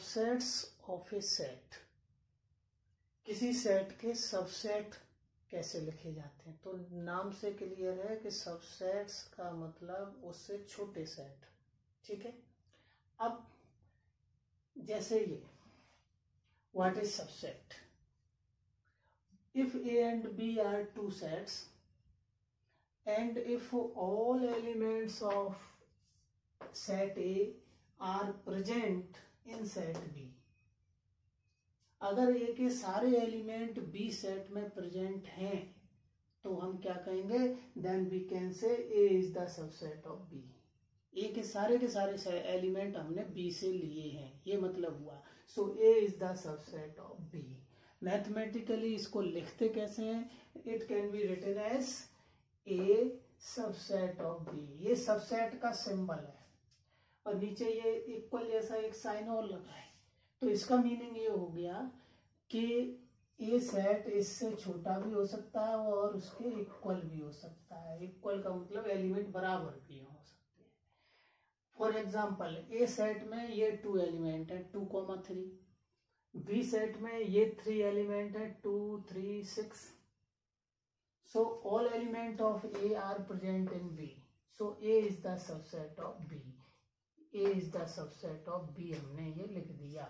Subsets of A set, किसी set के subset कैसे लिखे जाते हैं। तो नाम से क्लियर है कि सबसेट्स का मतलब उससे छोटे सेट, ठीक है। अब जैसे ये what is subset, if A and B are two sets and if all elements of set A are present in set B, अगर A के सारे एलिमेंट B सेट में प्रेजेंट हैं तो हम क्या कहेंगे, then we can say A is the subset of B। A के सारे एलिमेंट हमने B से लिए हैं, ये मतलब हुआ। So A is the subset of B। Mathematically इसको लिखते कैसे हैं, it can be written as A subset of B। ये सबसेट का सिंबल है और नीचे ये इक्वल जैसा एक साइन और लगा है। तो इसका मीनिंग ये हो गया कि A सेट इससे छोटा भी हो सकता है और उसके इक्वल भी हो सकता है। इक्वल का मतलब एलिमेंट बराबर भी हो सकते हैं। फॉर एग्जाम्पल A सेट में ये 2 एलिमेंट है 2,3, B सेट में ये 3 एलिमेंट है 2, 3, 6। So all element of A are present in B. So A is the subset of B. A is the subset of B हमने ये लिख दिया।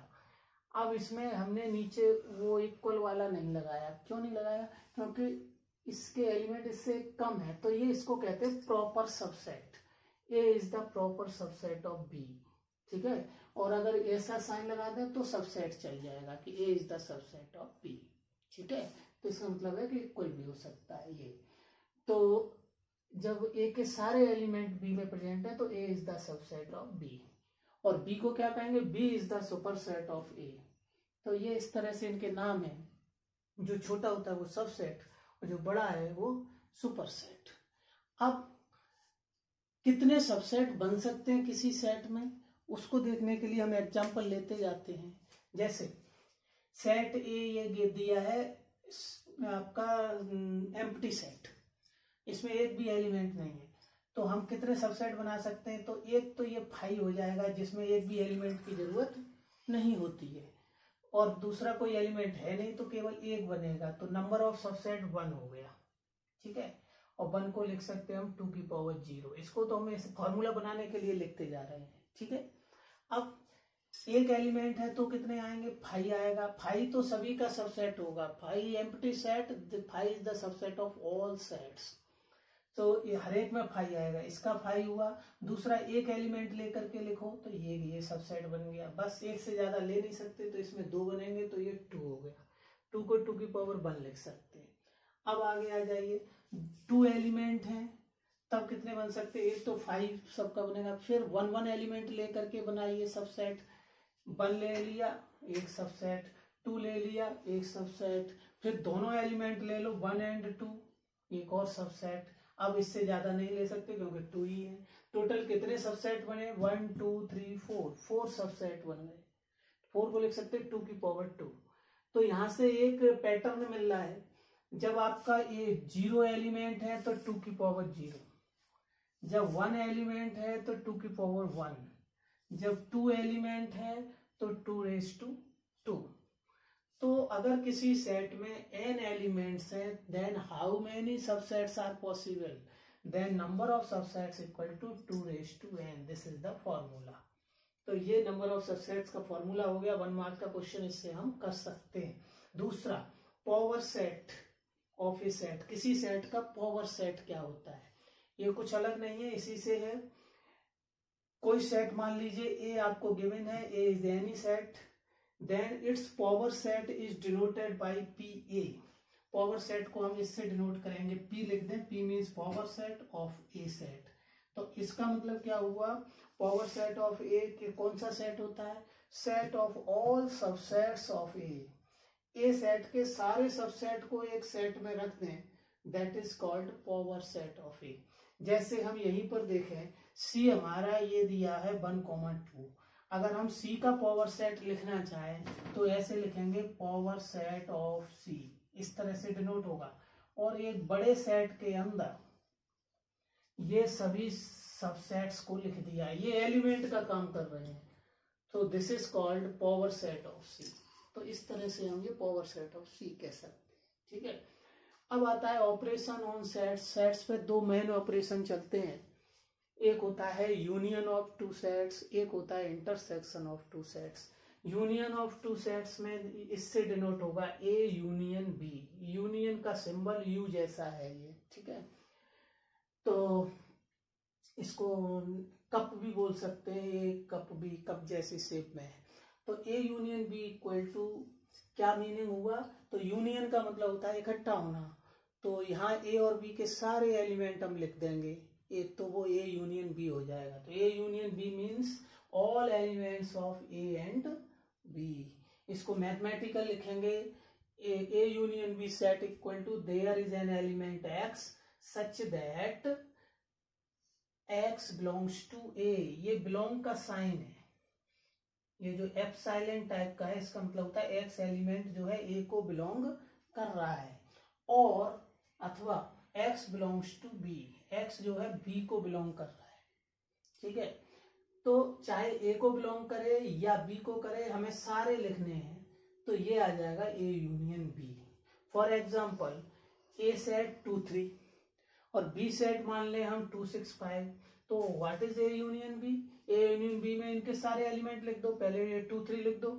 अब इसमें हमने नीचे वो इक्वल वाला नहीं लगाया। क्यों नहीं लगाया, क्योंकि इसके एलिमेंट इससे कम है, तो ये इसको कहते हैं proper subset. A is the proper subset of B, ठीक है। और अगर ऐसा साइन लगा दें तो सबसेट चल जाएगा कि A is the subset of B, ठीक है। तो इसका मतलब है कि कोई भी हो सकता है ये। तो जब A के सारे एलिमेंट B में प्रेजेंट है तो A is the subset of B, और B को क्या कहेंगे, B is the superset of A। तो ये इस तरह से इनके नाम है। जो छोटा होता है वो सबसेट और जो बड़ा है वो सुपरसेट। अब कितने सबसेट बन सकते हैं किसी सेट में, उसको देखने के लिए हम एग्जांपल लेते जाते हैं। जैसे सेट A ये दिया है आपका एम्प्टी सेट, इसमें एक भी एलिमेंट नहीं है, तो हम कितने सबसेट बना सकते हैं। तो एक तो ये 5 हो जाएगा जिसमें एक भी एलिमेंट की जरूरत नहीं होती है, और दूसरा कोई एलिमेंट है नहीं तो केवल एक बनेगा, तो नंबर ऑफ सबसेट 1 हो गया, ठीक है। और 1 को लिख सकते हैं हम 2 की पावर 0। इसको तो हम फॉर्मूला बनाने के लिए लिखते जा रहे हैं, ठीक है। अब एक एलिमेंट है तो कितने आएंगे, 5 आएगा। 5 तो सभी का सबसेट होगा, 5 empty set, 5 is the subset of all sets. तो ये हर एक में 5 आएगा, इसका 5 हुआ। दूसरा एक एलिमेंट लेकर के लिखो तो ये सबसेट बन गया। बस एक से ज्यादा ले नहीं सकते तो इसमें 2 बनेंगे तो ये 2 हो गया। 2 को 2 की पावर 1 लिख सकते हैं। अब आगे आ जाइए, 2 एलिमेंट हैं तब कितने बन सकते हैं, एक तो 5 सबका बनेगा। फिर 1 एलिमेंट लेकर के बनाइए सबसेट। 1 ले लिया एक सबसेट, 2 ले लिया एक सबसेट, फिर दोनों एलिमेंट ले लो 1 एंड 2 एक और सबसेट। अब इससे ज्यादा नहीं ले सकते क्योंकि 2 ही है। टोटल कितने सबसेट बने, 1, 2, 3, 4 सबसेट बन गए। 4 को लिख सकते 2 की पावर 2। तो यहां से एक पैटर्न मिल रहा है, जब आपका ये 0 एलिमेंट है तो 2 की पावर 0, जब 1 एलिमेंट है तो 2 की पावर 1, जब 2 एलिमेंट है तो 2^2। तो अगर किसी सेट में n एलिमेंट्स हैं, then how many subsets are possible, then number of subsets equal to 2^n। This is the formula. तो ये नंबर ऑफ सबसेट्स का फॉर्मूला हो गया। 1 मार्क का क्वेश्चन इससे हम कर सकते हैं। दूसरा, power set of A set, किसी सेट का पावर सेट क्या होता है। ये कुछ अलग नहीं है, इसी से है। कोई सेट मान लीजिए ए आपको गिवन है, A is any set, then its power set is denoted by P A. Power set को हम इससे डिनोट करेंगे, पी लिख दें, P means power set of A set. तो इसका मतलब क्या हुआ, पावर सेट ऑफ ए के कौन सा सेट होता है, set of all subsets of A set के सारे सबसेट को एक सेट में रख दें, that is called power set of A. जैसे हम यहीं पर देखें, सी हमारा ये दिया है 1,2। अगर हम सी का पावर सेट लिखना चाहें तो ऐसे लिखेंगे पावर सेट ऑफ सी, इस तरह से डिनोट होगा। और एक बड़े सेट के अंदर ये सभी सबसेट्स को लिख दिया, ये एलिमेंट का काम कर रहे हैं। तो this is called power set of C. तो इस तरह से हम ये पावर सेट ऑफ सी कह सकते हैं, ठीक है। अब आता है ऑपरेशन ऑन सेट्स। सेट्स पे दो मेन ऑपरेशन चलते हैं, एक होता है यूनियन ऑफ टू सेट्स, एक होता है intersection of two sets. Union of two sets में इससे डिनोट होगा ए यूनियन बी। यूनियन का सिंबल यू जैसा है ये, ठीक है। तो इसको कप भी बोल सकते हैं, ये कप भी कप जैसी शेप में है। तो A union B equal to क्या मीनिंग हुआ, तो यूनियन का मतलब होता है इकट्ठा होना। तो यहाँ ए और बी के सारे एलिमेंट हम लिख देंगे एक, तो वो ए यूनियन बी हो जाएगा। तो A union B means all elements of A and B. इसको मैथमेटिकल लिखेंगे, A union B set equal to there is an element X such that X belongs to A. ये बिलोंग का sign है, ये जो एप्सिलॉन टाइप का है इसका मतलब होता है एक्स एलिमेंट जो है ए को बिलोंग कर रहा है, और अथवा X belongs to B, X जो है बी को बिलोंग कर रहा है, ठीक है। तो चाहे ए को बिलोंग करे या बी को करे, हमें सारे लिखने हैं, तो ये आ जाएगा A union B. For example A set 2 3 और बी सेट मान ले हम 2 6 5। तो what is A union B, A union B में इनके सारे एलिमेंट लिख दो, पहले ये 2 3 लिख दो,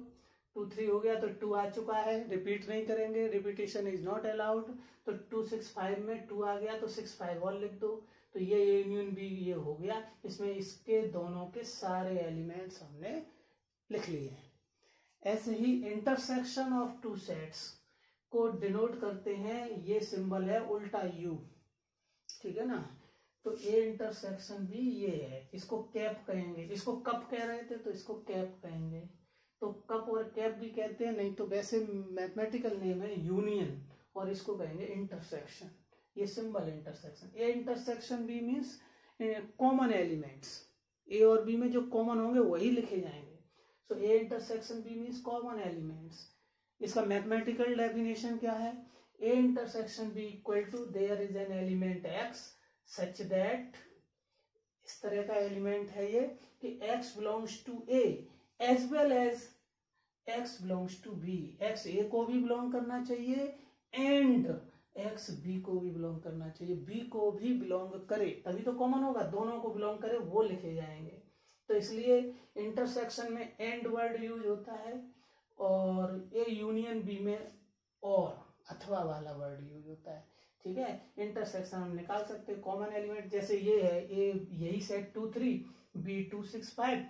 2 3 हो गया तो 2 आ चुका है, रिपीट नहीं करेंगे, रिपीटेशन इज नॉट अलाउड। तो 2 6 5 में 2 आ गया तो 6 5 और लिख दो, तो ये यूनियन बी ये हो गया। इसमें इसके दोनों के सारे एलिमेंट्स हमने लिख लिए हैं। ऐसे ही इंटरसेक्शन ऑफ टू सेट्स को डिनोट करते हैं, ये सिंबल है उल्टा यू, ठीक है ना। तो ए इंटरसेक्शन भी ये है, इसको कैप कहेंगे, इसको कप कह रहे थे तो इसको कैप कहेंगे। तो कप और कैप भी कहते हैं, नहीं तो वैसे मैथमेटिकल नेम है यूनियन, और इसको कहेंगे इंटरसेक्शन। ये symbol intersection. A intersection B means common elements, A और बी में जो कॉमन होंगे वही लिखे जाएंगे। So A intersection B means common elements. इसका मैथमेटिकल डेफिनेशन क्या है, A intersection B equal to there is an element X such that, इस तरह का एलिमेंट है ये कि x belongs to a as well as x belongs to b। x a को भी बिलोंग करना चाहिए एंड x b को भी बिलोंग करना चाहिए, b को भी बिलोंग करे, तभी तो कॉमन होगा, दोनों को बिलोंग करे वो लिखे जाएंगे। तो इसलिए इंटरसेक्शन में एंड वर्ड यूज होता है, और ए यूनियन बी में और अथवा वाला वर्ड यूज होता है, ठीक है। इंटरसेक्शन हम निकाल सकते हैं कॉमन एलिमेंट, जैसे ये है ए यही सेट 2 3 बी 2 6 5।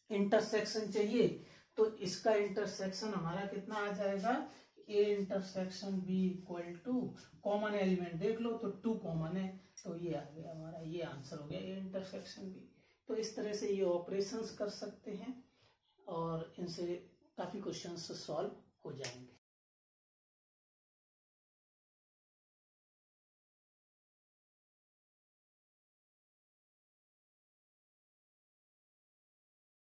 इंटरसेक्शन चाहिए तो इसका इंटरसेक्शन हमारा कितना आ जाएगा, A intersection B equal to common element देख लो तो 2 कॉमन है, तो ये आ गया हमारा, ये आंसर हो गया ए इंटरसेक्शन बी। तो इस तरह से ये ऑपरेशंस कर सकते हैं और इनसे काफी क्वेश्चंस सॉल्व हो जाएंगे।